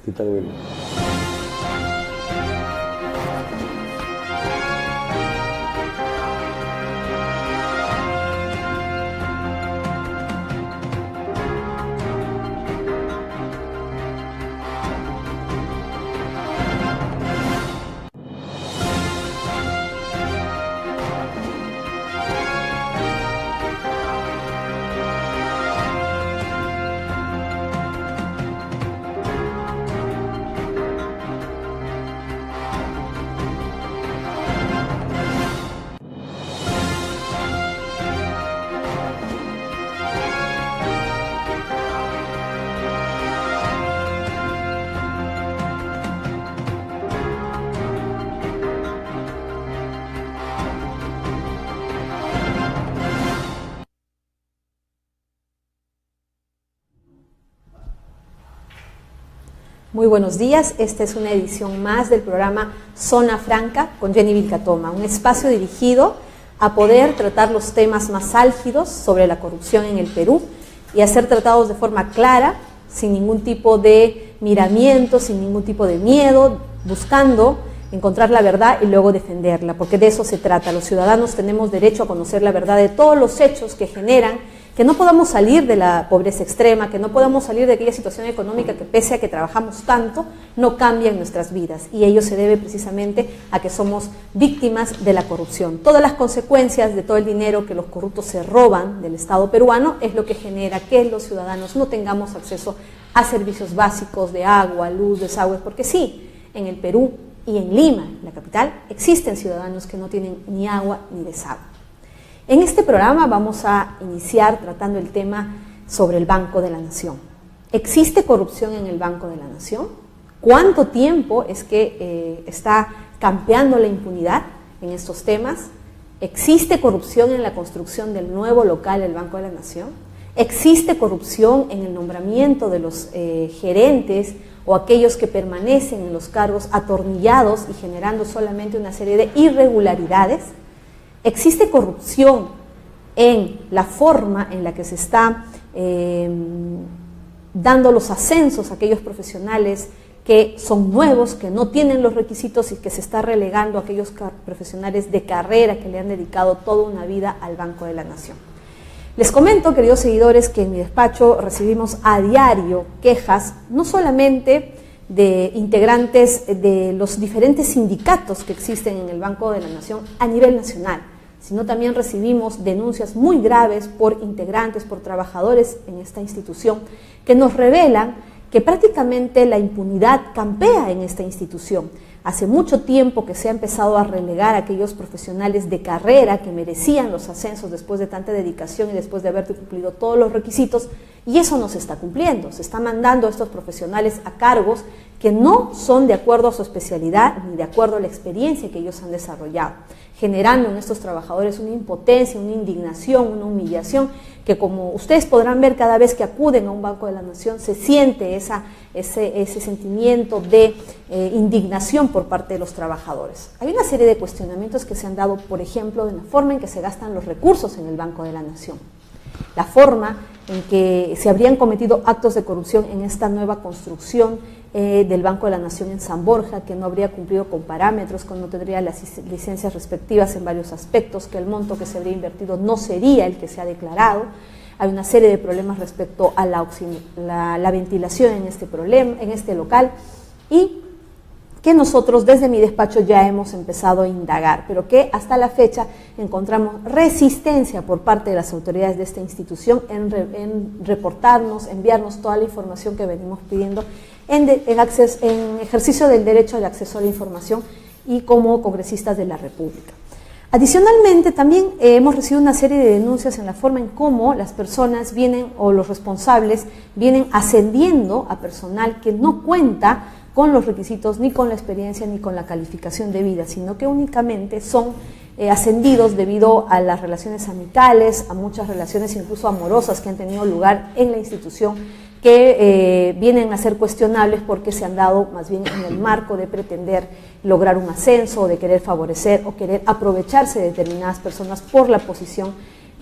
¿Qué tal, Willy? Muy buenos días, esta es una edición más del programa Zona Franca con Jenny Vilcatoma, un espacio dirigido a poder tratar los temas más álgidos sobre la corrupción en el Perú y a ser tratados de forma clara, sin ningún tipo de miramiento, sin ningún tipo de miedo, buscando encontrar la verdad y luego defenderla, porque de eso se trata. Los ciudadanos tenemos derecho a conocer la verdad de todos los hechos que generan que no podamos salir de la pobreza extrema, que no podamos salir de aquella situación económica que pese a que trabajamos tanto, no cambia en nuestras vidas. Y ello se debe precisamente a que somos víctimas de la corrupción. Todas las consecuencias de todo el dinero que los corruptos se roban del Estado peruano es lo que genera que los ciudadanos no tengamos acceso a servicios básicos de agua, luz, desagües, porque sí, en el Perú y en Lima, la capital, existen ciudadanos que no tienen ni agua ni desagüe. En este programa vamos a iniciar tratando el tema sobre el Banco de la Nación. ¿Existe corrupción en el Banco de la Nación? ¿Cuánto tiempo es que está campeando la impunidad en estos temas? ¿Existe corrupción en la construcción del nuevo local del Banco de la Nación? ¿Existe corrupción en el nombramiento de los gerentes o aquellos que permanecen en los cargos atornillados y generando solamente una serie de irregularidades? ¿Existe corrupción en la forma en la que se está dando los ascensos a aquellos profesionales que son nuevos, que no tienen los requisitos y que se está relegando a aquellos profesionales de carrera que le han dedicado toda una vida al Banco de la Nación? Les comento, queridos seguidores, que en mi despacho recibimos a diario quejas, no solamente de integrantes de los diferentes sindicatos que existen en el Banco de la Nación a nivel nacional, sino también recibimos denuncias muy graves por integrantes, por trabajadores en esta institución, que nos revelan que prácticamente la impunidad campea en esta institución. Hace mucho tiempo que se ha empezado a relegar a aquellos profesionales de carrera que merecían los ascensos después de tanta dedicación y después de haber cumplido todos los requisitos, y eso no se está cumpliendo. Se está mandando a estos profesionales a cargos que no son de acuerdo a su especialidad ni de acuerdo a la experiencia que ellos han desarrollado, generando en estos trabajadores una impotencia, una indignación, una humillación, que como ustedes podrán ver cada vez que acuden a un Banco de la Nación, se siente ese sentimiento de indignación por parte de los trabajadores. Hay una serie de cuestionamientos que se han dado, por ejemplo, de la forma en que se gastan los recursos en el Banco de la Nación, la forma en que se habrían cometido actos de corrupción en esta nueva construcción del Banco de la Nación en San Borja, que no habría cumplido con parámetros, que no tendría las licencias respectivas en varios aspectos, que el monto que se habría invertido no sería el que se ha declarado. Hay una serie de problemas respecto a la ventilación en este local, y que nosotros desde mi despacho ya hemos empezado a indagar, pero que hasta la fecha encontramos resistencia por parte de las autoridades de esta institución en reportarnos, enviarnos toda la información que venimos pidiendo en ejercicio del derecho al acceso a la información y como congresistas de la República. Adicionalmente, también hemos recibido una serie de denuncias en la forma en cómo las personas vienen, o los responsables vienen ascendiendo a personal que no cuenta con los requisitos, ni con la experiencia, ni con la calificación debida, sino que únicamente son ascendidos debido a las relaciones amicales, a muchas relaciones incluso amorosas que han tenido lugar en la institución, que vienen a ser cuestionables porque se han dado más bien en el marco de pretender lograr un ascenso, o de querer favorecer o querer aprovecharse de determinadas personas por la posición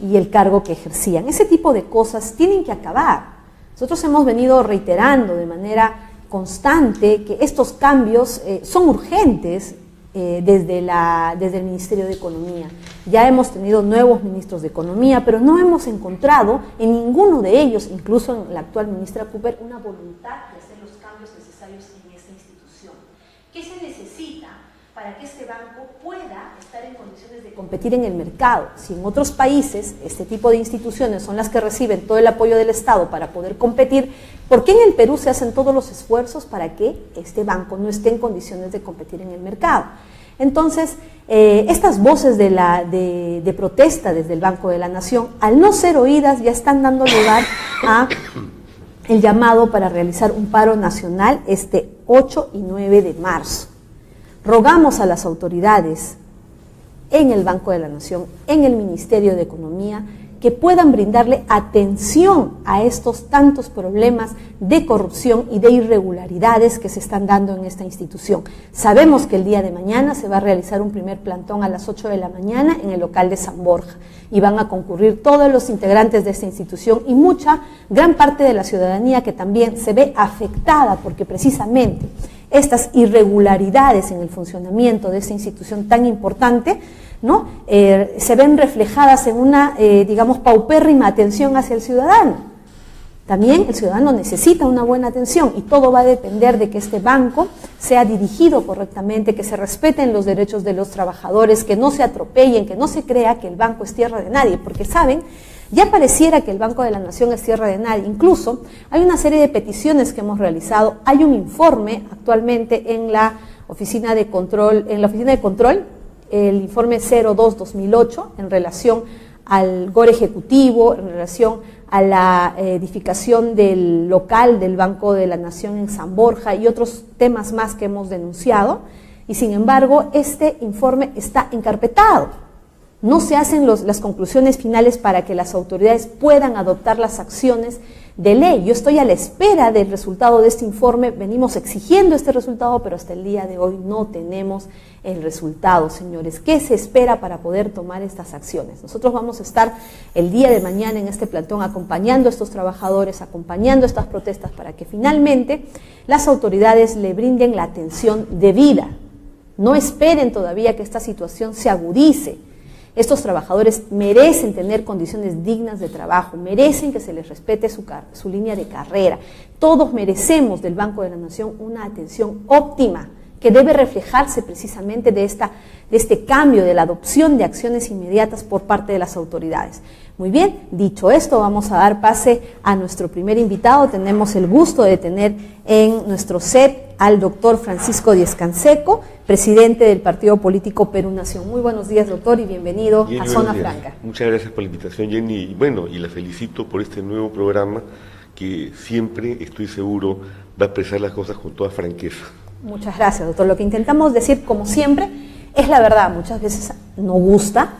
y el cargo que ejercían. Ese tipo de cosas tienen que acabar. Nosotros hemos venido reiterando de manera constante que estos cambios son urgentes desde el Ministerio de Economía. Ya hemos tenido nuevos ministros de Economía, pero no hemos encontrado en ninguno de ellos, incluso en la actual ministra Cooper, una voluntad de hacer los cambios necesarios en esta institución. ¿Qué se necesita para que este banco pueda estar en condiciones de competir en el mercado? Si en otros países este tipo de instituciones son las que reciben todo el apoyo del Estado para poder competir, ¿por qué en el Perú se hacen todos los esfuerzos para que este banco no esté en condiciones de competir en el mercado? Entonces, estas voces de protesta desde el Banco de la Nación, al no ser oídas, ya están dando lugar a el llamado para realizar un paro nacional este 8 y 9 de marzo. Rogamos a las autoridades en el Banco de la Nación, en el Ministerio de Economía, que puedan brindarle atención a estos tantos problemas de corrupción y de irregularidades que se están dando en esta institución. Sabemos que el día de mañana se va a realizar un primer plantón a las 8 de la mañana en el local de San Borja y van a concurrir todos los integrantes de esta institución y gran parte de la ciudadanía que también se ve afectada porque precisamente estas irregularidades en el funcionamiento de esta institución tan importante, ¿no? Se ven reflejadas en una, digamos, paupérrima atención hacia el ciudadano. También el ciudadano necesita una buena atención y todo va a depender de que este banco sea dirigido correctamente, que se respeten los derechos de los trabajadores, que no se atropellen, que no se crea que el banco es tierra de nadie, porque saben, ya pareciera que el Banco de la Nación es tierra de nadie. Incluso hay una serie de peticiones que hemos realizado, hay un informe actualmente en la oficina de control, el informe 02-2008 en relación al GOR ejecutivo, en relación a la edificación del local del Banco de la Nación en San Borja y otros temas más que hemos denunciado, y sin embargo este informe está encarpetado. No se hacen las conclusiones finales para que las autoridades puedan adoptar las acciones de ley. Yo estoy a la espera del resultado de este informe, venimos exigiendo este resultado, pero hasta el día de hoy no tenemos el resultado, señores. ¿Qué se espera para poder tomar estas acciones? Nosotros vamos a estar el día de mañana en este plantón acompañando a estos trabajadores, acompañando estas protestas para que finalmente las autoridades le brinden la atención debida. No esperen todavía que esta situación se agudice. Estos trabajadores merecen tener condiciones dignas de trabajo, merecen que se les respete su línea de carrera. Todos merecemos del Banco de la Nación una atención óptima que debe reflejarse precisamente de este cambio, de la adopción de acciones inmediatas por parte de las autoridades. Muy bien, dicho esto, vamos a dar pase a nuestro primer invitado. Tenemos el gusto de tener en nuestro set al doctor Francisco Díez-Canseco, presidente del partido político Perú Nación. Muy buenos días, doctor, y bienvenido a Zona Franca. Muchas gracias por la invitación, Jenny, y la felicito por este nuevo programa que siempre, estoy seguro, va a expresar las cosas con toda franqueza. Muchas gracias, doctor. Lo que intentamos decir, como siempre, es la verdad. Muchas veces no gusta,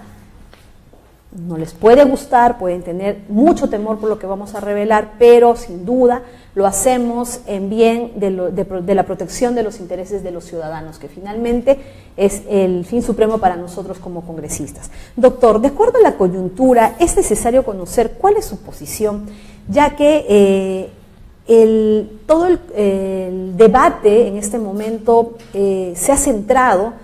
no les puede gustar, pueden tener mucho temor por lo que vamos a revelar, pero sin duda lo hacemos en bien de la protección de los intereses de los ciudadanos, que finalmente es el fin supremo para nosotros como congresistas. Doctor, de acuerdo a la coyuntura, es necesario conocer cuál es su posición, ya que todo el debate en este momento se ha centrado,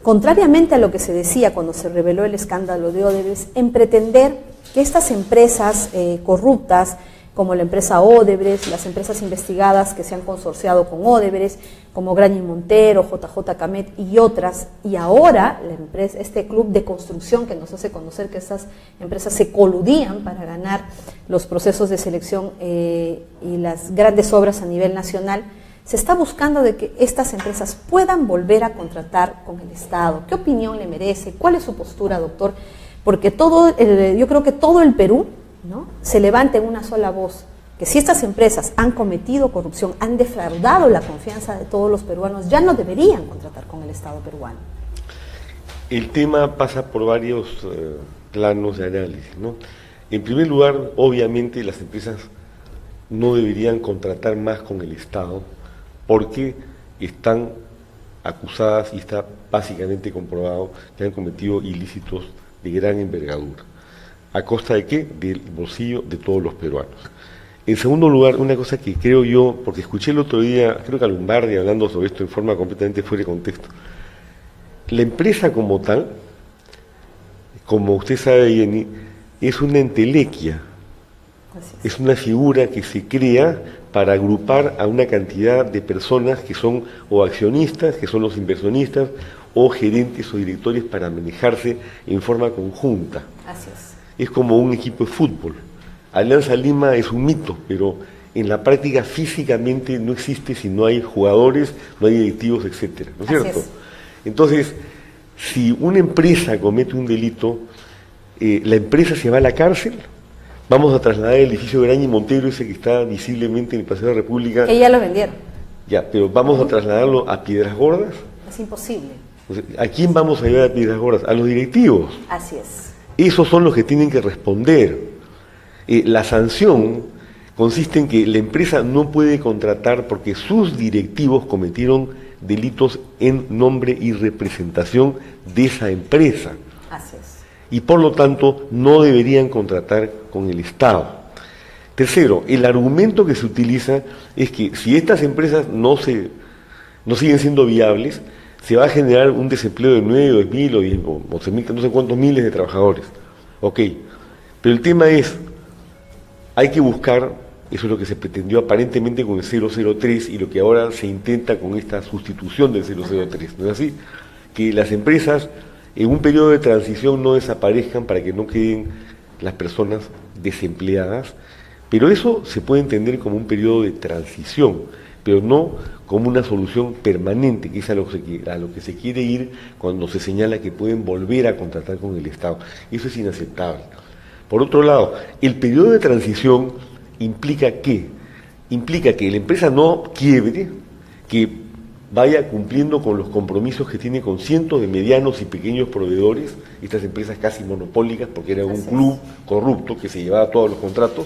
contrariamente a lo que se decía cuando se reveló el escándalo de Odebrecht, en pretender que estas empresas corruptas, como la empresa Odebrecht, las empresas investigadas que se han consorciado con Odebrecht, como Graña y Montero, JJ Camet y otras, y ahora este club de construcción que nos hace conocer que estas empresas se coludían para ganar los procesos de selección y las grandes obras a nivel nacional, se está buscando de que estas empresas puedan volver a contratar con el Estado. ¿Qué opinión le merece? ¿Cuál es su postura, doctor? Porque yo creo que todo el Perú, ¿no?, se levanta en una sola voz, que si estas empresas han cometido corrupción, han defraudado la confianza de todos los peruanos, ya no deberían contratar con el Estado peruano. El tema pasa por varios planos de análisis, ¿no? En primer lugar, obviamente las empresas no deberían contratar más con el Estado porque están acusadas y está básicamente comprobado que han cometido ilícitos de gran envergadura. ¿A costa de qué? Del bolsillo de todos los peruanos. En segundo lugar, una cosa que creo yo, porque escuché el otro día, creo que a Lombardi hablando sobre esto en forma completamente fuera de contexto, la empresa como tal, como usted sabe, Jenny, es una entelequia, es una figura que se crea para agrupar a una cantidad de personas que son o accionistas, que son los inversionistas, o gerentes o directores para manejarse en forma conjunta. Así es. Es como un equipo de fútbol. Alianza Lima es un mito, pero en la práctica físicamente no existe si no hay jugadores, no hay directivos, etcétera, ¿no es cierto? Entonces, si una empresa comete un delito, la empresa se va a la cárcel. Vamos a trasladar el edificio Graña y Montero, ese que está visiblemente en el Paseo de la República. Que ya lo vendieron. Ya, pero vamos a trasladarlo a Piedras Gordas. Es imposible. ¿A quién vamos a llevar a Piedras Gordas? A los directivos. Así es. Esos son los que tienen que responder. La sanción consiste en que la empresa no puede contratar porque sus directivos cometieron delitos en nombre y representación de esa empresa. Así es. Y por lo tanto no deberían contratar con el Estado. Tercero, el argumento que se utiliza es que si estas empresas no siguen siendo viables, se va a generar un desempleo de 9, 10.000 o 11.000, no sé cuántos miles de trabajadores. Ok, pero el tema es, hay que buscar, eso es lo que se pretendió aparentemente con el 003 y lo que ahora se intenta con esta sustitución del 003, ¿no es así? Que las empresas en un periodo de transición no desaparezcan para que no queden las personas desempleadas, pero eso se puede entender como un periodo de transición, pero no como una solución permanente, que es a lo que se quiere ir cuando se señala que pueden volver a contratar con el Estado. Eso es inaceptable. Por otro lado, el periodo de transición implica ¿qué? Implica que la empresa no quiebre, que vaya cumpliendo con los compromisos que tiene con cientos de medianos y pequeños proveedores, estas empresas casi monopólicas, porque era un club corrupto que se llevaba todos los contratos,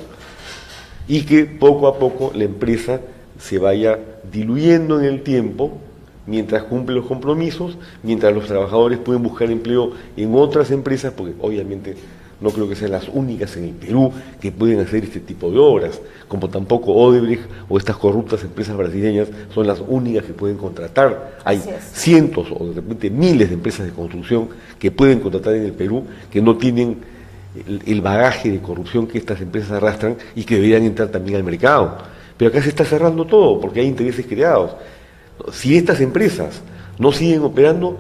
y que poco a poco la empresa se vaya diluyendo en el tiempo, mientras cumple los compromisos, mientras los trabajadores pueden buscar empleo en otras empresas, porque obviamente no creo que sean las únicas en el Perú que pueden hacer este tipo de obras, como tampoco Odebrecht o estas corruptas empresas brasileñas son las únicas que pueden contratar. Hay cientos o de repente miles de empresas de construcción que pueden contratar en el Perú, que no tienen el bagaje de corrupción que estas empresas arrastran y que deberían entrar también al mercado. Pero acá se está cerrando todo porque hay intereses creados. Si estas empresas no siguen operando,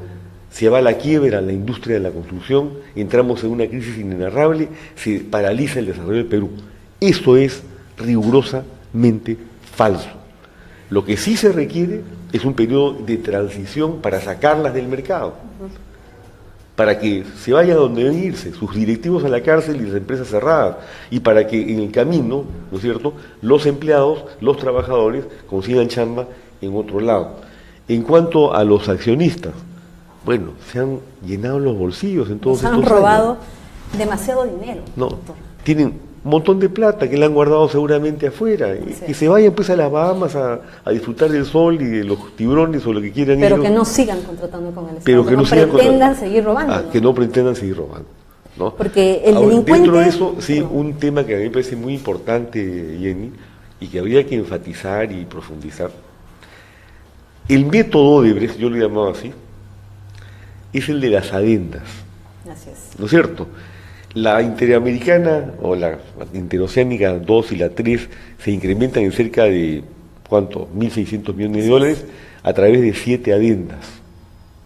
se va a la quiebra la industria de la construcción, entramos en una crisis inenarrable, se paraliza el desarrollo del Perú. Eso es rigurosamente falso. Lo que sí se requiere es un periodo de transición para sacarlas del mercado, para que se vaya donde deben irse, sus directivos a la cárcel y las empresas cerradas, y para que en el camino, ¿no es cierto?, los empleados, los trabajadores consigan chamba en otro lado. En cuanto a los accionistas, bueno, se han llenado los bolsillos en todos estos años. Se han robado demasiado dinero. No, tienen un montón de plata que le han guardado seguramente afuera. Y que se vayan pues a las Bahamas a disfrutar del sol y de los tiburones o lo que quieran. Pero que no sigan contratando con el Estado, pero que no pretendan seguir robando. Que no pretendan seguir robando, ¿no? Porque el delincuente... Dentro de eso, sí, un tema que a mí me parece muy importante, Jenny, y que habría que enfatizar y profundizar. El método Odebrecht, yo lo llamaba así, es el de las adendas. Así es. ¿No es cierto? La interamericana o la interoceánica 2 y la 3 se incrementan en cerca de, ¿cuánto? 1.600 millones de dólares a través de 7 adendas,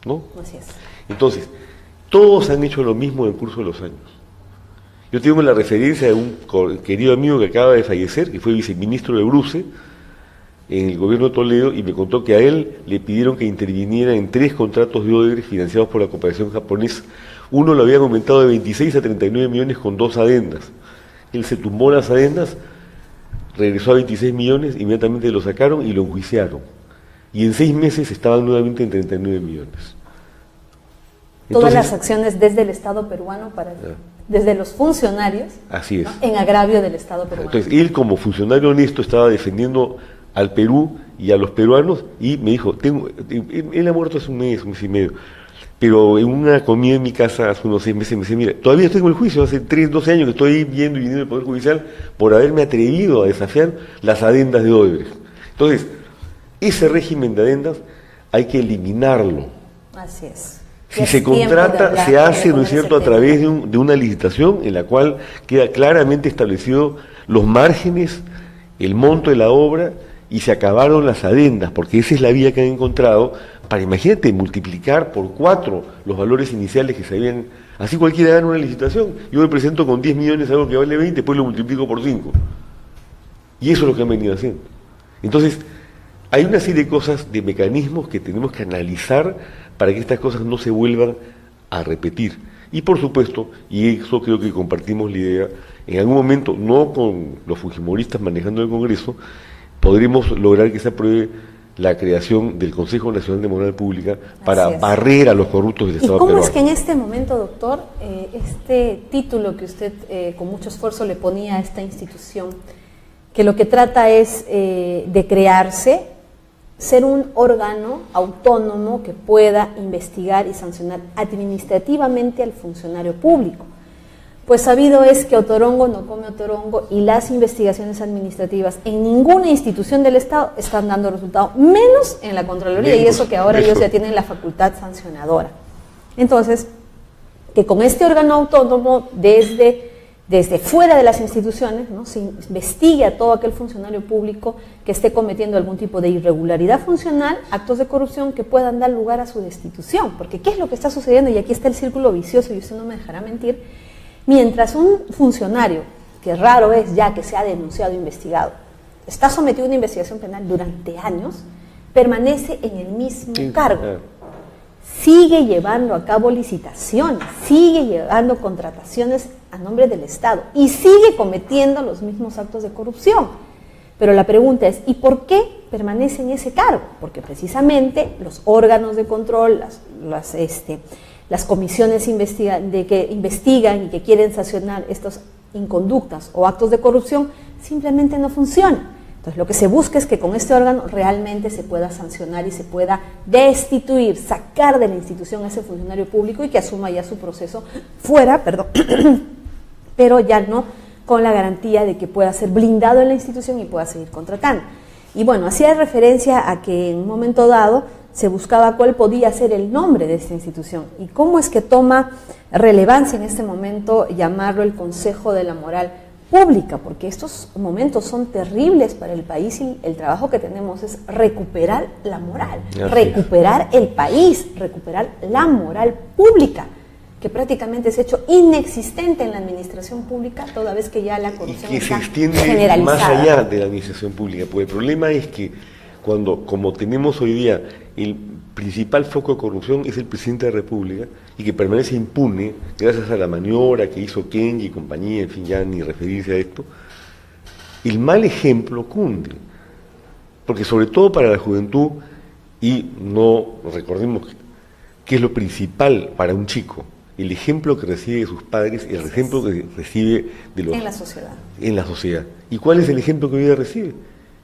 ¿no? Así es. Entonces, todos han hecho lo mismo en el curso de los años. Yo tengo la referencia de un querido amigo que acaba de fallecer, que fue viceministro de Bruce en el gobierno de Toledo, y me contó que a él le pidieron que interviniera en 3 contratos de Odebrecht financiados por la cooperación japonesa. Uno lo habían aumentado de 26 a 39 millones con 2 adendas. Él se tumbó las adendas, regresó a 26 millones, inmediatamente lo sacaron y lo enjuiciaron. Y en 6 meses estaban nuevamente en 39 millones. Todas las acciones desde el Estado peruano, desde los funcionarios, así es, ¿no?, en agravio del Estado peruano. Entonces, él como funcionario honesto estaba defendiendo al Perú y a los peruanos, y me dijo, él ha muerto hace un mes y medio, pero en una comida en mi casa hace unos 6 meses me dice, mira, todavía estoy con el juicio, hace 3, 12 años que estoy viendo y viniendo del Poder Judicial por haberme atrevido a desafiar las adendas de Odebrecht. Entonces, ese régimen de adendas hay que eliminarlo. Así es. Si se contrata, se hace, ¿no es cierto?, a través de una licitación en la cual queda claramente establecido los márgenes, el monto de la obra, y se acabaron las adendas, porque esa es la vía que han encontrado para, imagínate, multiplicar por 4 los valores iniciales que se habían. Así cualquiera gana una licitación. Yo me presento con 10 millones, algo que vale 20, después lo multiplico por 5. Y eso es lo que han venido haciendo. Entonces, hay una serie de cosas, de mecanismos que tenemos que analizar para que estas cosas no se vuelvan a repetir. Y por supuesto, y eso creo que compartimos la idea, en algún momento, no con los fujimoristas manejando el Congreso, podremos lograr que se apruebe la creación del Consejo Nacional de Moral Pública para barrer a los corruptos del Estado peruano. ¿Y cómo es que en este momento, doctor, este título que usted con mucho esfuerzo le ponía a esta institución, que lo que trata es de crearse, ser un órgano autónomo que pueda investigar y sancionar administrativamente al funcionario público? Pues sabido es que Otorongo no come Otorongo y las investigaciones administrativas en ninguna institución del Estado están dando resultado, menos en la Contraloría, y eso que ahora ellos ya tienen la facultad sancionadora. Entonces, que con este órgano autónomo, desde fuera de las instituciones, ¿no?, se investigue a todo aquel funcionario público que esté cometiendo algún tipo de irregularidad funcional, actos de corrupción que puedan dar lugar a su destitución. Porque ¿qué es lo que está sucediendo? Y aquí está el círculo vicioso, y usted no me dejará mentir. Mientras un funcionario, que raro es ya que sea denunciado e investigado, está sometido a una investigación penal durante años, permanece en el mismo cargo. Sigue llevando a cabo licitaciones, sigue llevando contrataciones a nombre del Estado y sigue cometiendo los mismos actos de corrupción. Pero la pregunta es, ¿y por qué permanece en ese cargo? Porque precisamente los órganos de control, las comisiones que investigan y que quieren sancionar estas inconductas o actos de corrupción simplemente no funcionan. Entonces lo que se busca es que con este órgano realmente se pueda sancionar y se pueda destituir, sacar de la institución a ese funcionario público y que asuma ya su proceso fuera, pero ya no con la garantía de que pueda ser blindado en la institución y pueda seguir contratando. Y bueno, hacía referencia a que en un momento dado se buscaba cuál podía ser el nombre de esta institución y cómo es que toma relevancia en este momento llamarlo el Consejo de la Moral Pública, porque estos momentos son terribles para el país y el trabajo que tenemos es recuperar la moral, recuperar el país, recuperar la moral pública, que prácticamente se ha hecho inexistente en la administración pública toda vez que ya la corrupción está generalizada. Se extiende más allá de la administración pública, porque el problema es que como tenemos hoy día el principal foco de corrupción es el presidente de la República y que permanece impune gracias a la maniobra que hizo Kenji y compañía, en fin, ya ni referirse a esto, el mal ejemplo cunde, porque sobre todo para la juventud, y no recordemos que es lo principal para un chico, el ejemplo que recibe de sus padres, el ejemplo que recibe de los... En la sociedad. En la sociedad. ¿Y cuál es el ejemplo que hoy día recibe?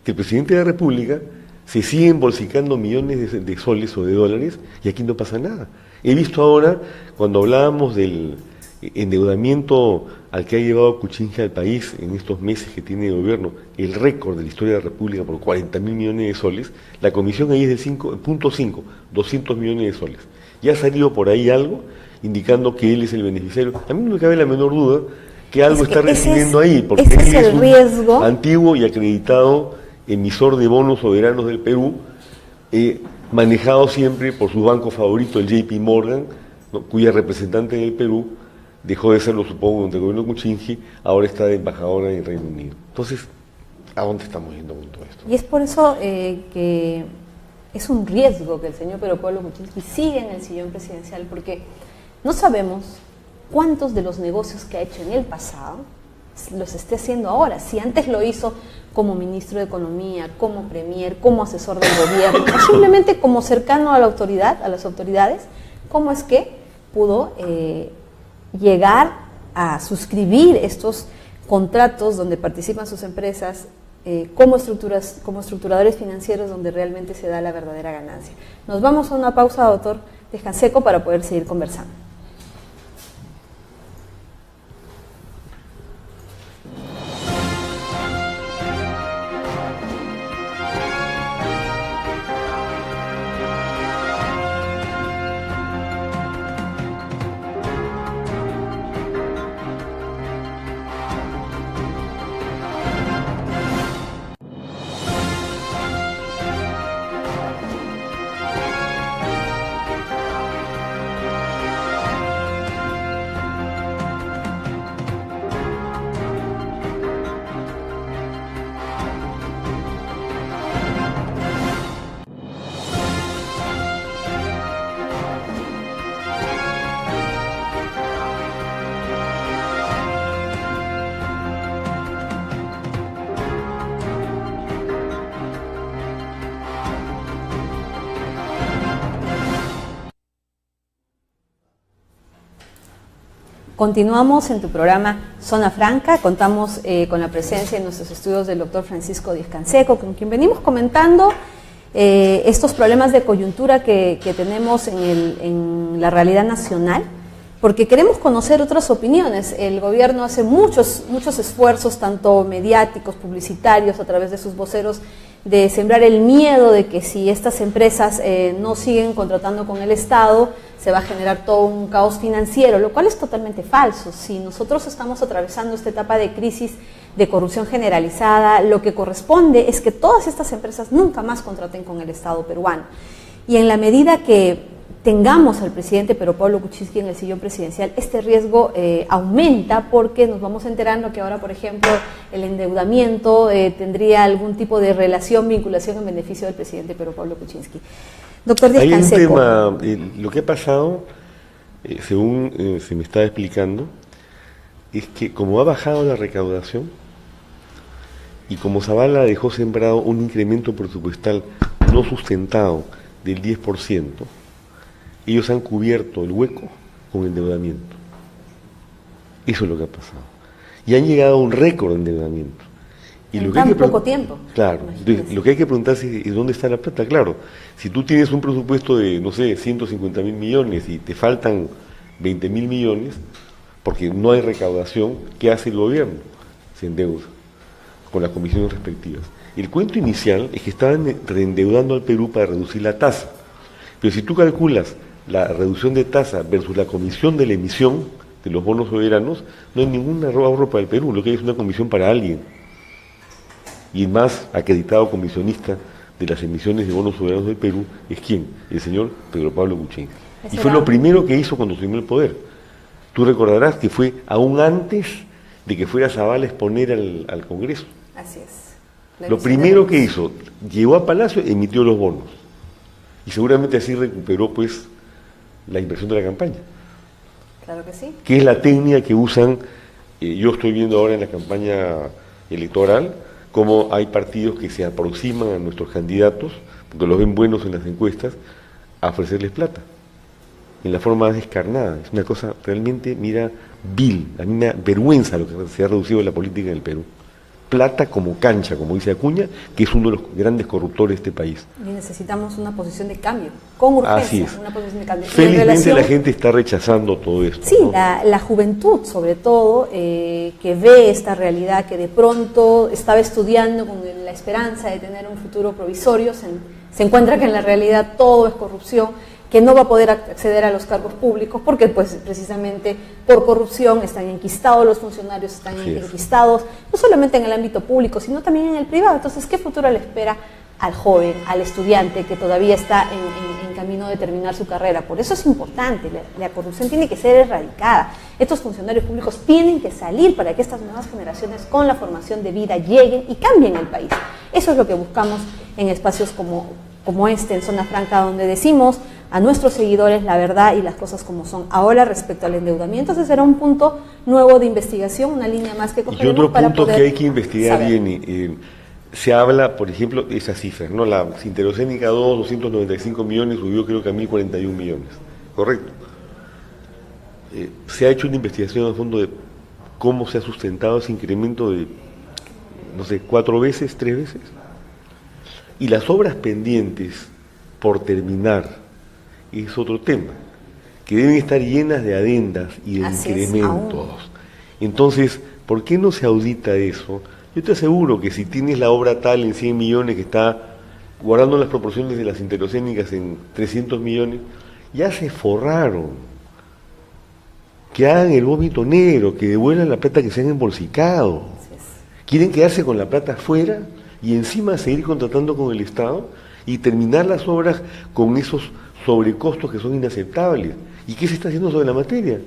Que el presidente de la República se sigue embolsicando millones de soles o de dólares y aquí no pasa nada. He visto ahora, cuando hablábamos del endeudamiento al que ha llevado Kuczynski al país en estos meses que tiene el gobierno, el récord de la historia de la República por 40.000 millones de soles, la comisión ahí es del 5.5, 200 millones de soles. Ya ha salido por ahí algo indicando que él es el beneficiario. A mí no me cabe la menor duda que algo está recibiendo ahí, porque él es el riesgo antiguo y acreditado emisor de bonos soberanos del Perú, manejado siempre por su banco favorito, el JP Morgan, ¿no?, cuya representante en el Perú dejó de serlo, supongo, durante el gobierno de Kuczynski, ahora está de embajadora en el Reino Unido. Entonces, ¿a dónde estamos yendo con todo esto? Y es por eso que es un riesgo que el señor Pedro Pablo Kuczynski siga en el sillón presidencial, porque no sabemos cuántos de los negocios que ha hecho en el pasado los esté haciendo ahora. Si antes lo hizo como ministro de Economía, como premier, como asesor del gobierno, o simplemente como cercano a la autoridad, a las autoridades, ¿cómo es que pudo llegar a suscribir estos contratos donde participan sus empresas como estructuradores financieros donde realmente se da la verdadera ganancia? Nos vamos a una pausa, doctor, Diez-Canseco para poder seguir conversando. Continuamos en tu programa Zona Franca, contamos con la presencia en nuestros estudios del doctor Francisco Diez-Canseco, con quien venimos comentando estos problemas de coyuntura que tenemos en la realidad nacional, porque queremos conocer otras opiniones. El gobierno hace muchos esfuerzos, tanto mediáticos, publicitarios, a través de sus voceros, de sembrar el miedo de que si estas empresas no siguen contratando con el Estado, se va a generar todo un caos financiero, lo cual es totalmente falso. Si nosotros estamos atravesando esta etapa de crisis de corrupción generalizada, lo que corresponde es que todas estas empresas nunca más contraten con el Estado peruano. Y en la medida que tengamos al presidente Pedro Pablo Kuczynski en el sillón presidencial, este riesgo aumenta, porque nos vamos enterando que ahora, por ejemplo, el endeudamiento tendría algún tipo de relación, vinculación en beneficio del presidente Pedro Pablo Kuczynski. Doctor Diez-Canseco. Hay un tema, lo que ha pasado, según se me está explicando, es que como ha bajado la recaudación y como Zavala dejó sembrado un incremento presupuestal no sustentado del 10%, ellos han cubierto el hueco con endeudamiento. Eso es lo que ha pasado. Y han llegado a un récord de endeudamiento. Y en tan poco tiempo. Claro, entonces, lo que hay que preguntarse es dónde está la plata. Claro, si tú tienes un presupuesto de, no sé, 150.000 millones y te faltan 20.000 millones, porque no hay recaudación, ¿qué hace el gobierno? Se endeuda con las comisiones respectivas. El cuento inicial es que estaban reendeudando al Perú para reducir la tasa. Pero si tú calculas la reducción de tasa versus la comisión de la emisión de los bonos soberanos, no hay ningún ahorro para el Perú, lo que hay es una comisión para alguien. Y el más acreditado comisionista de las emisiones de bonos soberanos del Perú es ¿quién? El señor Pedro Pablo Kuczynski. Y fue lo primero que hizo cuando asumió el poder. Tú recordarás que fue aún antes de que fuera Zavala a exponer al Congreso. Así es. Lo primero que hizo, llegó a Palacio y emitió los bonos. Y seguramente así recuperó pues la inversión de la campaña. Claro que sí. Que es la técnica que usan, yo estoy viendo ahora en la campaña electoral, cómo hay partidos que se aproximan a nuestros candidatos, porque los ven buenos en las encuestas, a ofrecerles plata, en la forma más descarnada. Es una cosa realmente, mira, vil, a mí me da vergüenza lo que se ha reducido en la política en el Perú. Plata como cancha, como dice Acuña, que es uno de los grandes corruptores de este país. Y necesitamos una posición de cambio, con urgencia. Así es. Una posición de cambio. Felizmente la gente está rechazando todo esto. Sí, ¿no? la juventud sobre todo, que ve esta realidad, que de pronto estaba estudiando con la esperanza de tener un futuro provisorio, se encuentra que en la realidad todo es corrupción, que no va a poder acceder a los cargos públicos porque pues precisamente por corrupción están enquistados los funcionarios, están enquistados no solamente en el ámbito público, sino también en el privado. Entonces, ¿qué futuro le espera al joven, al estudiante que todavía está en camino de terminar su carrera? Por eso es importante, la corrupción tiene que ser erradicada. Estos funcionarios públicos tienen que salir para que estas nuevas generaciones con la formación de vida lleguen y cambien el país. Eso es lo que buscamos en espacios como este, en Zona Franca, donde decimos a nuestros seguidores la verdad y las cosas como son. Ahora, respecto al endeudamiento, ese será un punto nuevo de investigación, una línea más que cogeremos. Y otro para punto poder que hay que investigar saber. bien, se habla, por ejemplo, de esas cifras, ¿no? La Sinterocénica 2, 295 millones, subió creo que a 1.041 millones, ¿correcto? Se ha hecho una investigación a fondo de cómo se ha sustentado ese incremento de, no sé, 4 veces, 3 veces. Y las obras pendientes por terminar es otro tema, que deben estar llenas de adendas y de Así incrementos. Entonces, ¿por qué no se audita eso? Yo te aseguro que si tienes la obra tal en 100 millones que está guardando las proporciones de las interoceánicas en 300 millones, ya se forraron. Que hagan el vómito negro, que devuelvan la plata que se han embolsicado. Quieren quedarse con la plata afuera y encima seguir contratando con el Estado y terminar las obras con esos sobrecostos que son inaceptables. ¿Y qué se está haciendo sobre la materia?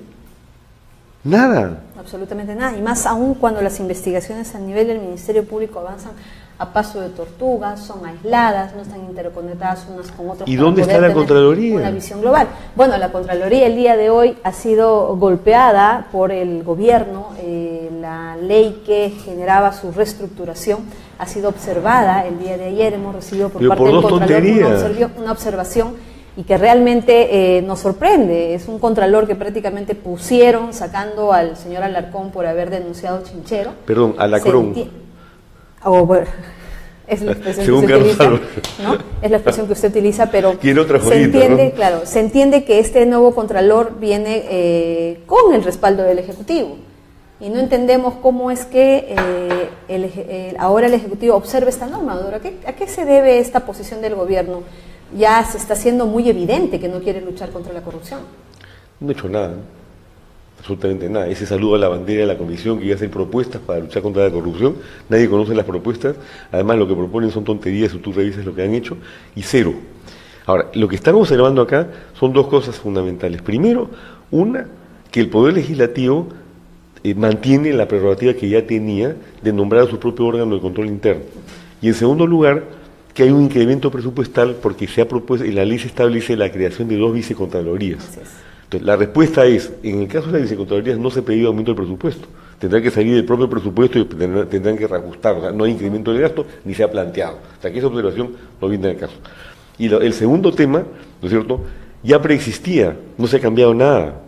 Nada. Absolutamente nada. Y más aún cuando las investigaciones a nivel del Ministerio Público avanzan a paso de tortuga, son aisladas, no están interconectadas unas con otras. ¿Y dónde está la Contraloría? Una visión global. Bueno, la Contraloría el día de hoy ha sido golpeada por el gobierno. La ley que generaba su reestructuración ha sido observada el día de ayer. Hemos recibido por parte del Contralor una observación y que realmente nos sorprende. Es un contralor que prácticamente pusieron sacando al señor Alarcón por haber denunciado chinchero. Perdón, Alacrón. Bueno, es la expresión que usted utiliza, ¿no? Es la expresión que usted utiliza, pero se entiende, ¿no? Claro, se entiende que este nuevo contralor viene con el respaldo del Ejecutivo. Y no entendemos cómo es que ahora el Ejecutivo observa esta norma. ¿A qué se debe esta posición del gobierno? Ya se está haciendo muy evidente que no quiere luchar contra la corrupción. No he hecho nada, ¿no? Absolutamente nada. Ese saludo a la bandera de la Comisión que ya hace propuestas para luchar contra la corrupción. Nadie conoce las propuestas. Además, lo que proponen son tonterías, si tú revisas lo que han hecho, y cero. Ahora, lo que están observando acá son dos cosas fundamentales. Primero, una, que el Poder Legislativo mantiene la prerrogativa que ya tenía de nombrar a su propio órgano de control interno. Y en segundo lugar, que hay un incremento presupuestal porque se ha propuesto, en la ley se establece la creación de 2 vicecontralorías. Entonces, la respuesta es, en el caso de las vicecontralorías no se ha pedido aumento del presupuesto, tendrá que salir del propio presupuesto y tendrán que reajustar, o sea, no hay incremento del gasto ni se ha planteado. O sea, que esa observación no viene al caso. Y el segundo tema, ¿no es cierto?, ya preexistía, no se ha cambiado nada.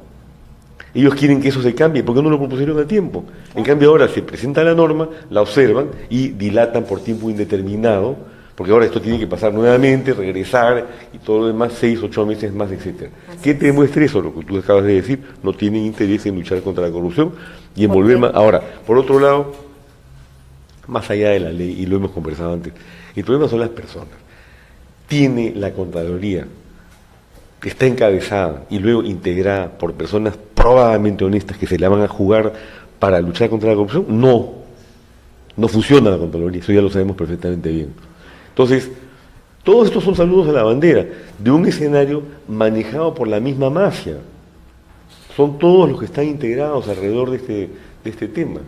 Ellos quieren que eso se cambie, ¿por qué no lo propusieron a tiempo? En cambio ahora se presenta la norma, la observan y dilatan por tiempo indeterminado, porque ahora esto tiene que pasar nuevamente, regresar y todo lo demás, 6, 8 meses más, etcétera. ¿Qué te demuestra eso? Lo que tú acabas de decir, no tienen interés en luchar contra la corrupción y en volver más. Ahora, por otro lado, más allá de la ley, y lo hemos conversado antes, el problema son las personas. Tiene la Contraloría, que está encabezada y luego integrada por personas probablemente honestas que se la van a jugar para luchar contra la corrupción, no funciona la Contraloría, eso ya lo sabemos perfectamente bien. Entonces, todos estos son saludos a la bandera de un escenario manejado por la misma mafia. Son todos los que están integrados alrededor de este tema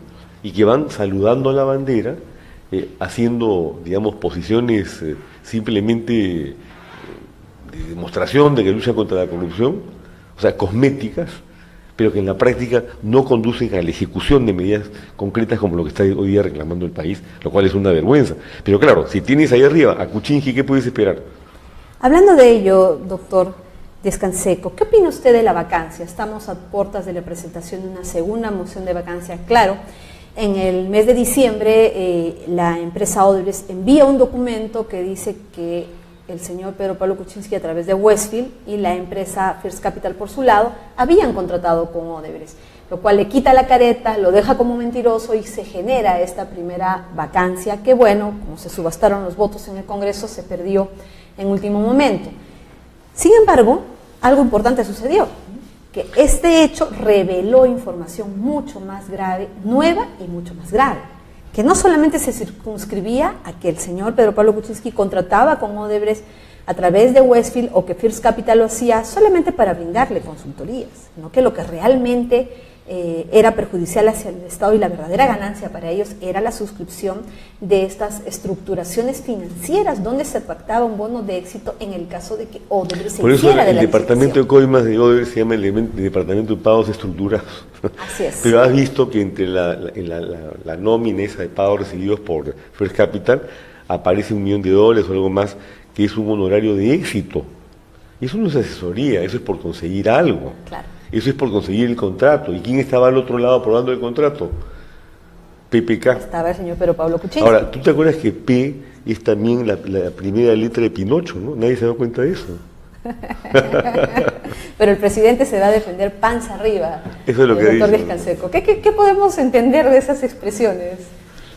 y que van saludando a la bandera, haciendo, digamos, posiciones simplemente de demostración de que luchan contra la corrupción, o sea, cosméticas, pero que en la práctica no conducen a la ejecución de medidas concretas como lo que está hoy día reclamando el país, lo cual es una vergüenza. Pero claro, si tienes ahí arriba a Kuczynski, ¿qué puedes esperar? Hablando de ello, doctor Díaz Canseco, ¿qué opina usted de la vacancia? Estamos a puertas de la presentación de una segunda moción de vacancia. Claro, en el mes de diciembre la empresa Odebrecht envía un documento que dice que el señor Pedro Pablo Kuczynski a través de Westfield y la empresa First Capital por su lado habían contratado con Odebrecht, lo cual le quita la careta, lo deja como mentiroso y se genera esta primera vacancia que, bueno, como se subastaron los votos en el Congreso, se perdió en último momento. Sin embargo, algo importante sucedió, que este hecho reveló información mucho más grave, nueva y mucho más grave, que no solamente se circunscribía a que el señor Pedro Pablo Kuczynski contrataba con Odebrecht a través de Westfield o que First Capital lo hacía solamente para brindarle consultorías, sino que lo que realmente era perjudicial hacia el Estado y la verdadera ganancia para ellos era la suscripción de estas estructuraciones financieras donde se pactaba un bono de éxito en el caso de que Odebrecht se hiciera de la licitación. Por eso el departamento de coimas de Odebrecht se llama el departamento de pagos estructurados. Así es. Pero has visto que entre la nómina esa de pagos recibidos por First Capital aparece $1 millón o algo más, que es un honorario de éxito. Y eso no es asesoría, eso es por conseguir algo. Claro. Eso es por conseguir el contrato. ¿Y quién estaba al otro lado aprobando el contrato? PPK. Estaba el señor Pedro Pablo Kuczynski. Ahora, ¿tú te acuerdas que P es también la primera letra de Pinocho, ¿no? Nadie se da cuenta de eso. Pero el presidente se va a defender panza arriba. Eso es lo que doctor dice. Díaz Canseco. ¿Qué podemos entender de esas expresiones?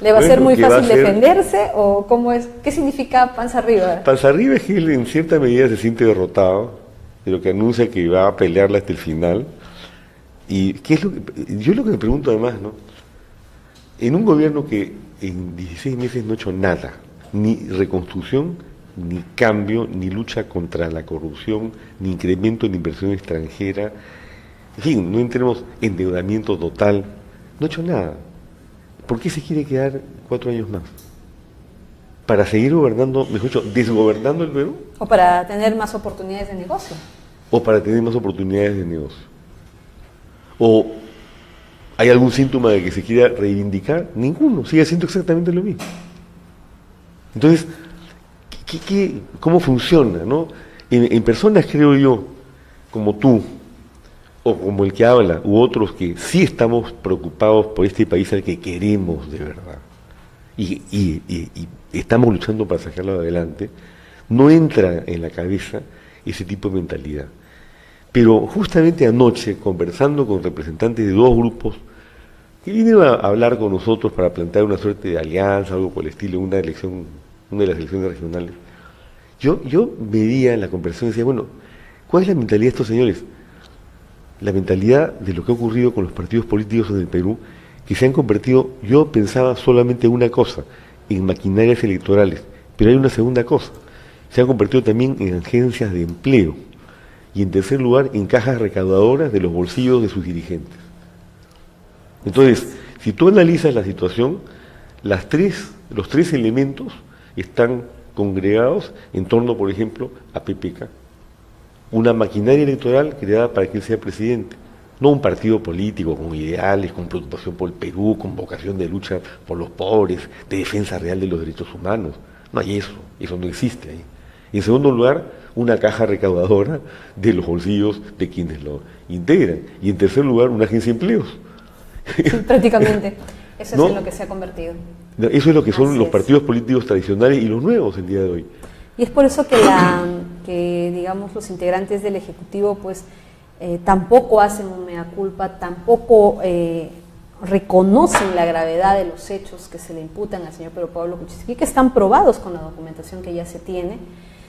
¿Le va a ser muy fácil defenderse o cómo es? ¿Qué significa panza arriba? Panza arriba es que él en cierta medida se siente derrotado, pero que anuncia que va a pelearla hasta el final. Y ¿qué es lo que, yo lo que me pregunto además, ¿no? En un gobierno que en 16 meses no ha hecho nada, ni reconstrucción, ni cambio, ni lucha contra la corrupción, ni incremento en inversión extranjera, en fin, no entremos en endeudamiento total, no ha hecho nada. ¿Por qué se quiere quedar 4 años más? ¿Para seguir gobernando, mejor dicho, desgobernando el Perú? ¿O para tener más oportunidades de negocio? ¿O para tener más oportunidades de negocio? ¿O hay algún síntoma de que se quiera reivindicar? Ninguno, sigue siendo exactamente lo mismo. Entonces, ¿cómo funciona, no? En personas, creo yo, como tú, o como el que habla, u otros que sí estamos preocupados por este país al que queremos de verdad, y estamos luchando para sacarlo adelante, no entra en la cabeza ese tipo de mentalidad. Pero justamente anoche, conversando con representantes de 2 grupos que vinieron a hablar con nosotros para plantear una suerte de alianza, algo por el estilo, una de las elecciones regionales, yo veía en la conversación y decía, bueno, ¿cuál es la mentalidad de estos señores? La mentalidad de lo que ha ocurrido con los partidos políticos en el Perú, que se han convertido, yo pensaba solamente una cosa, en maquinarias electorales, pero hay una segunda cosa, se han convertido también en agencias de empleo, y en tercer lugar, en cajas recaudadoras de los bolsillos de sus dirigentes. Entonces, si tú analizas la situación, los 3 elementos están congregados en torno, por ejemplo, a PPK, una maquinaria electoral creada para que él sea presidente, no un partido político con ideales, con preocupación por el Perú, con vocación de lucha por los pobres, de defensa real de los derechos humanos. No hay eso no existe ahí. En segundo lugar, una caja recaudadora de los bolsillos de quienes lo integran. Y en tercer lugar, una agencia de empleos. Prácticamente, eso ¿No? es en lo que se ha convertido. Eso es lo que son Así los es. partidos políticos tradicionales y los nuevos el día de hoy. Y es por eso que digamos, los integrantes del Ejecutivo pues tampoco hacen un mea culpa, tampoco reconocen la gravedad de los hechos que se le imputan al señor Pedro Pablo Kuczynski, que están probados con la documentación que ya se tiene.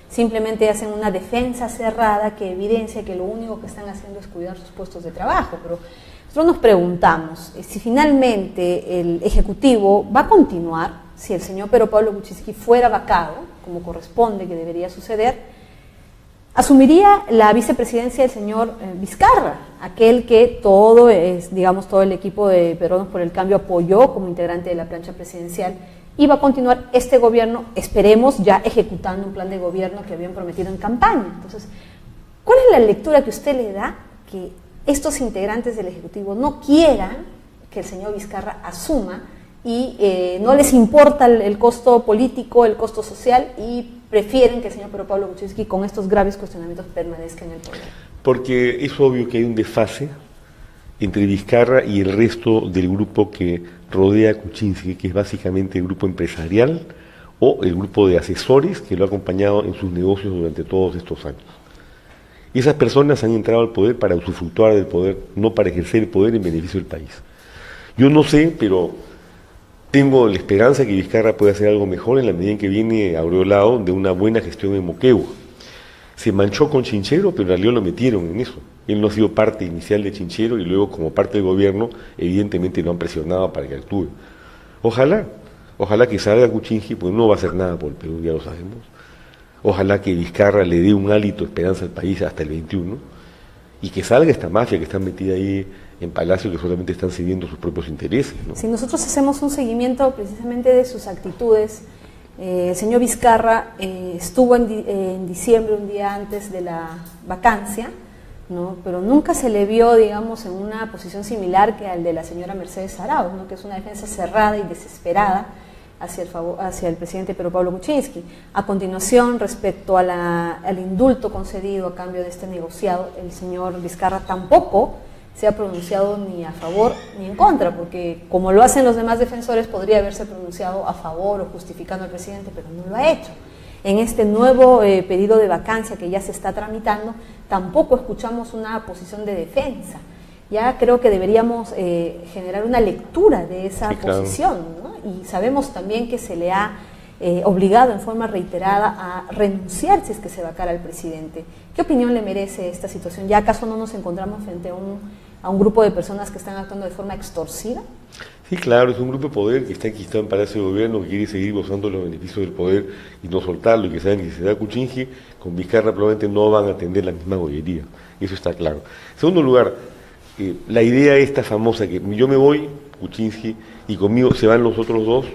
Simplemente hacen una defensa cerrada que evidencia que lo único que están haciendo es cuidar sus puestos de trabajo. Pero nosotros nos preguntamos si finalmente el Ejecutivo va a continuar, si el señor Pedro Pablo Kuczynski fuera vacado, como corresponde que debería suceder, asumiría la vicepresidencia del señor Vizcarra, aquel que todo el equipo de Peruanos por el Cambio apoyó como integrante de la plancha presidencial, y va a continuar este gobierno, esperemos, ya ejecutando un plan de gobierno que habían prometido en campaña. Entonces, ¿cuál es la lectura que usted le da que estos integrantes del Ejecutivo no quieran que el señor Vizcarra asuma y no les importa el costo político, el costo social, y prefieren que el señor Pedro Pablo Kuczynski con estos graves cuestionamientos permanezca en el poder? Porque es obvio que hay un desfase entre Vizcarra y el resto del grupo que rodea a Kuczynski, que es básicamente el grupo empresarial o el grupo de asesores que lo ha acompañado en sus negocios durante todos estos años. Y esas personas han entrado al poder para usufructuar del poder, no para ejercer el poder en beneficio del país. Yo no sé, pero tengo la esperanza que Vizcarra pueda hacer algo mejor en la medida en que viene aureolado de una buena gestión en Moquegua. Se manchó con Chinchero, pero en realidad lo metieron en eso. Él no ha sido parte inicial de Chinchero y luego como parte del gobierno evidentemente lo han presionado para que actúe. Ojalá que salga Kuczynski, pues no va a hacer nada por el Perú, ya lo sabemos. Ojalá que Vizcarra le dé un hálito de esperanza al país hasta el 21 y que salga esta mafia que está metida ahí en Palacio, que solamente están sirviendo sus propios intereses, ¿no? Si nosotros hacemos un seguimiento precisamente de sus actitudes, el señor Vizcarra estuvo en diciembre, un día antes de la vacancia, ¿no? Pero nunca se le vio, digamos, en una posición similar que al de la señora Mercedes Arauz, ¿no? Que es una defensa cerrada y desesperada hacia el presidente Pedro Pablo Kuczynski. A continuación, respecto al indulto concedido a cambio de este negociado, el señor Vizcarra tampoco se ha pronunciado ni a favor ni en contra, porque como lo hacen los demás defensores, podría haberse pronunciado a favor o justificando al presidente, pero no lo ha hecho. en este nuevo pedido de vacancia que ya se está tramitando, tampoco escuchamos una posición de defensa. Ya creo que deberíamos generar una lectura de esa posición, ¿no? Y sabemos también que se le ha obligado en forma reiterada a renunciar si es que se vacara al presidente. ¿Qué opinión le merece esta situación? ¿Ya acaso no nos encontramos frente a un grupo de personas que están actuando de forma extorsiva? Sí, claro, es un grupo de poder que está enquistado en Palacio de Gobierno, que quiere seguir gozando los beneficios del poder y no soltarlo, y que saben que si se da Kuczynski, con Vizcarra probablemente no van a atender la misma gollería. Eso está claro. En segundo lugar, la idea esta famosa, que yo me voy, Kuczynski, y conmigo se van los otros dos,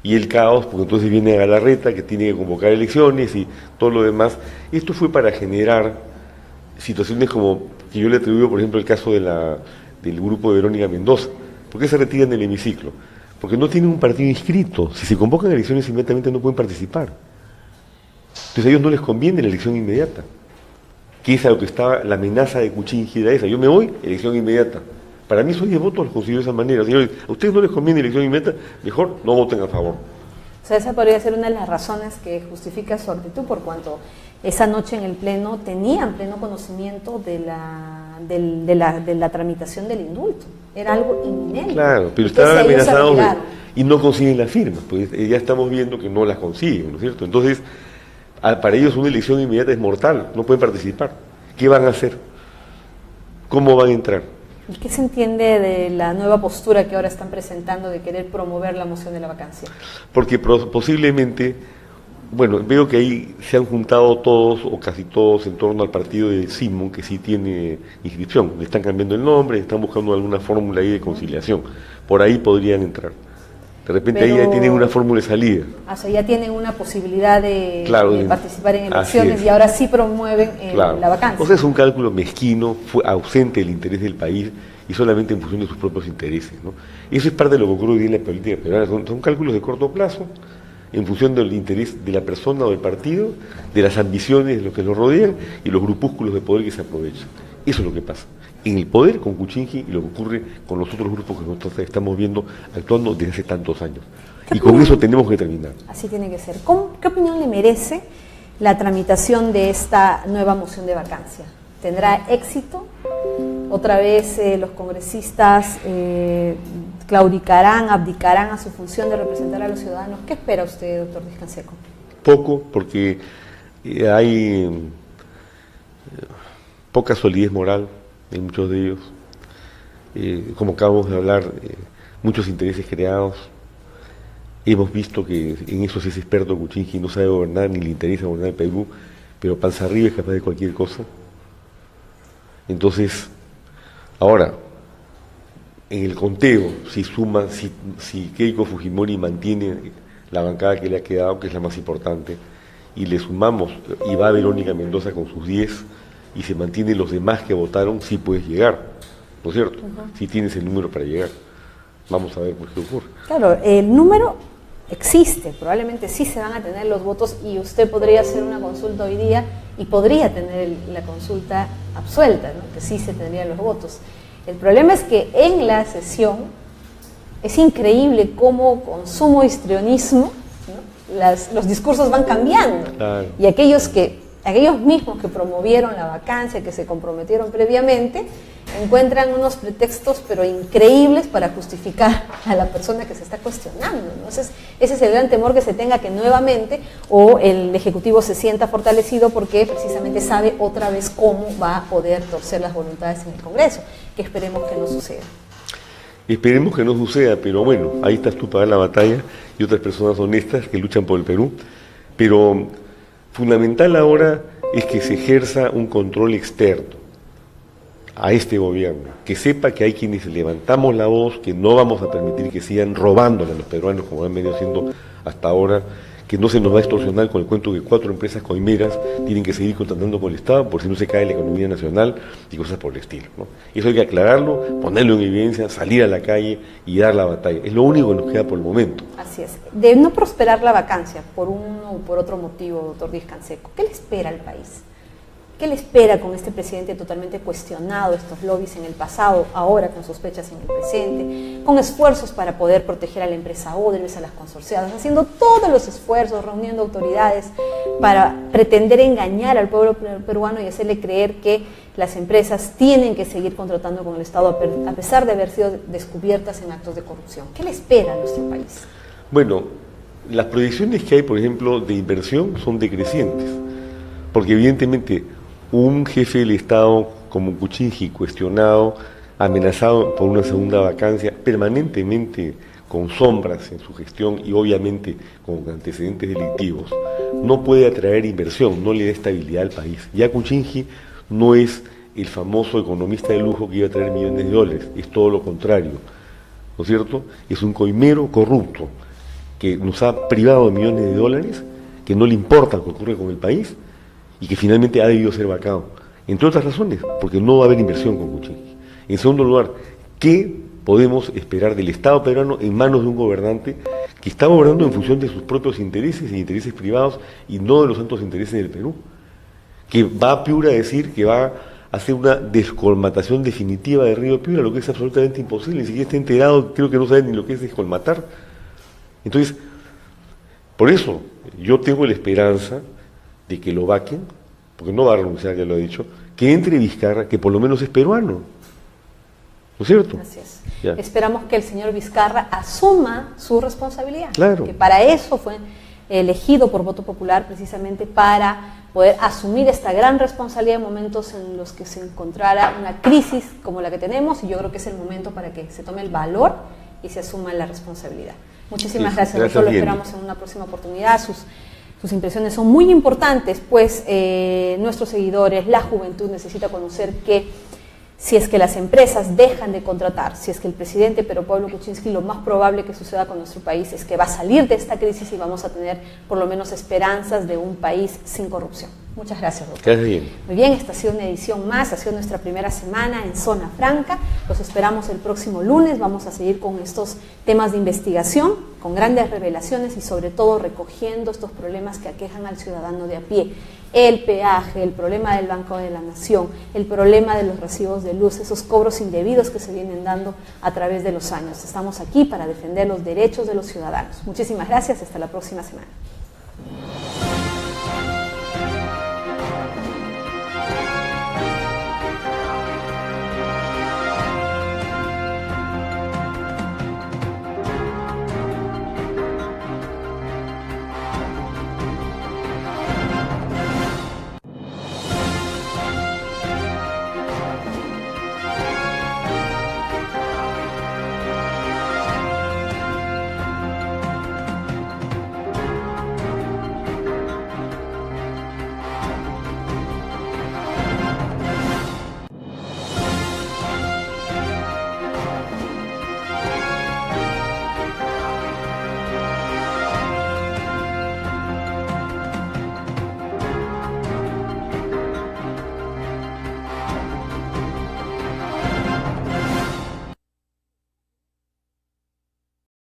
y el caos, porque entonces viene Galarreta, que tiene que convocar elecciones y todo lo demás. Esto fue para generar situaciones como, que yo le atribuyo, por ejemplo, el caso del grupo de Verónica Mendoza. ¿Por qué se retiran del hemiciclo? Porque no tienen un partido inscrito. Si se convocan elecciones inmediatamente no pueden participar. Entonces a ellos no les conviene la elección inmediata, que es a lo que estaba la amenaza de Kuczynski, era esa: yo me voy, elección inmediata. Para mí esos 10 votos los considero de esa manera. Señores, a ustedes no les conviene elección inmediata, mejor no voten a favor. O sea, esa podría ser una de las razones que justifica su actitud, por cuanto esa noche en el Pleno tenían pleno conocimiento de la tramitación del indulto. Era algo inminente. Claro, pero estaban amenazados y no consiguen las firmas, pues ya estamos viendo que no las consiguen, ¿no es cierto? Entonces, para ellos una elección inmediata es mortal, no pueden participar. ¿Qué van a hacer? ¿Cómo van a entrar? ¿Y qué se entiende de la nueva postura que ahora están presentando de querer promover la moción de la vacancia? Porque posiblemente, bueno, veo que ahí se han juntado todos o casi todos en torno al partido de Simón, que sí tiene inscripción. Le están cambiando el nombre, están buscando alguna fórmula ahí de conciliación. Por ahí podrían entrar. De repente ahí ya tienen una fórmula de salida. O sea, ya tienen una posibilidad de participar en elecciones y ahora sí promueven la vacancia. O sea, es un cálculo mezquino, fue ausente del interés del país y solamente en función de sus propios intereses, ¿no? Eso es parte de lo que ocurre hoy en la política peruana. Son cálculos de corto plazo, en función del interés de la persona o del partido, de las ambiciones de los que lo rodean y los grupúsculos de poder que se aprovechan. Eso es lo que pasa en el poder con Kuczynski y lo que ocurre con los otros grupos que nosotros estamos viendo actuando desde hace tantos años. Y con eso tenemos que terminar. Así tiene que ser. ¿Qué opinión le merece la tramitación de esta nueva moción de vacancia? ¿Tendrá éxito? ¿Otra vez los congresistas claudicarán, abdicarán a su función de representar a los ciudadanos? ¿Qué espera usted, doctor Ruiz Canseco? Poco, porque hay poca solidez moral en muchos de ellos. Como acabamos de hablar, muchos intereses creados. Hemos visto que en eso sí es experto Kuczynski, no sabe gobernar ni le interesa gobernar el Perú, pero panza arriba es capaz de cualquier cosa. Entonces, ahora, en el conteo, si Keiko Fujimori mantiene la bancada que le ha quedado, que es la más importante, y le sumamos, y va Verónica Mendoza con sus 10, y se mantienen los demás que votaron, sí puedes llegar, ¿no es cierto? Sí tienes el número para llegar. Vamos a ver por qué ocurre. Claro, el número existe, probablemente sí se van a tener los votos y usted podría hacer una consulta hoy día y podría tener la consulta absuelta, ¿no? Que sí se tendrían los votos. El problema es que en la sesión es increíble cómo con sumo histrionismo, ¿no? Los discursos van cambiando. Claro. Y aquellos mismos que promovieron la vacancia, que se comprometieron previamente, encuentran unos pretextos pero increíbles para justificar a la persona que se está cuestionando, ¿no? Entonces, ese es el gran temor, que se tenga que nuevamente el Ejecutivo se sienta fortalecido porque precisamente sabe otra vez cómo va a poder torcer las voluntades en el Congreso, que esperemos que no suceda. Esperemos que no suceda, pero bueno, ahí estás tú para dar la batalla y otras personas honestas que luchan por el Perú, pero fundamental ahora es que se ejerza un control externo a este gobierno, que sepa que hay quienes levantamos la voz, que no vamos a permitir que sigan robándole a los peruanos como han venido haciendo hasta ahora, que no se nos va a extorsionar con el cuento que 4 empresas coimeras tienen que seguir contratando con el Estado por si no se cae la economía nacional y cosas por el estilo, ¿no? Eso hay que aclararlo, ponerlo en evidencia, salir a la calle y dar la batalla. Es lo único que nos queda por el momento. Así es. De no prosperar la vacancia por uno o por otro motivo, doctor Díaz Canseco, ¿qué le espera al país? ¿Qué le espera con este presidente totalmente cuestionado, estos lobbies en el pasado, ahora con sospechas en el presente, con esfuerzos para poder proteger a la empresa Odebrecht, a las consorciadas, haciendo todos los esfuerzos, reuniendo autoridades para pretender engañar al pueblo peruano y hacerle creer que las empresas tienen que seguir contratando con el Estado a pesar de haber sido descubiertas en actos de corrupción? ¿Qué le espera a nuestro país? Bueno, las proyecciones que hay, por ejemplo, de inversión son decrecientes, porque evidentemente un jefe del Estado como Kuczynski, cuestionado, amenazado por una segunda vacancia, permanentemente con sombras en su gestión y obviamente con antecedentes delictivos, no puede atraer inversión, no le da estabilidad al país. Ya Kuczynski no es el famoso economista de lujo que iba a traer millones de dólares, es todo lo contrario, ¿no es cierto? Es un coimero corrupto que nos ha privado de millones de dólares, que no le importa lo que ocurre con el país y que finalmente ha debido ser vacado. Entre otras razones, porque no va a haber inversión con Kuczynski. En segundo lugar, ¿qué podemos esperar del Estado peruano en manos de un gobernante que está gobernando en función de sus propios intereses e intereses privados y no de los santos intereses del Perú? Que va a Piura a decir que va a hacer una descolmatación definitiva de Río Piura, lo que es absolutamente imposible, ni siquiera está enterado, creo que no sabe ni lo que es descolmatar. Entonces, por eso yo tengo la esperanza de que lo vaquen, porque no va a renunciar, ya lo he dicho, que entre Vizcarra, que por lo menos es peruano, ¿no es cierto? Así es. Ya. Esperamos que el señor Vizcarra asuma su responsabilidad, Claro. que para eso fue elegido por voto popular, precisamente para poder asumir esta gran responsabilidad en momentos en los que se encontrara una crisis como la que tenemos, y yo creo que es el momento para que se tome el valor y se asuma la responsabilidad. Muchísimas gracias, doctor. Lo esperamos en una próxima oportunidad. Sus impresiones son muy importantes, pues nuestros seguidores, la juventud necesita conocer que si es que las empresas dejan de contratar, si es que el presidente Pedro Pablo Kuczynski, lo más probable que suceda con nuestro país es que va a salir de esta crisis y vamos a tener por lo menos esperanzas de un país sin corrupción. Muchas gracias, doctor. Gracias bien. Muy bien, esta ha sido una edición más, ha sido nuestra primera semana en Zona Franca. Los esperamos el próximo lunes, vamos a seguir con estos temas de investigación, con grandes revelaciones y sobre todo recogiendo estos problemas que aquejan al ciudadano de a pie. El peaje, el problema del Banco de la Nación, el problema de los recibos de luz, esos cobros indebidos que se vienen dando a través de los años. Estamos aquí para defender los derechos de los ciudadanos. Muchísimas gracias, hasta la próxima semana.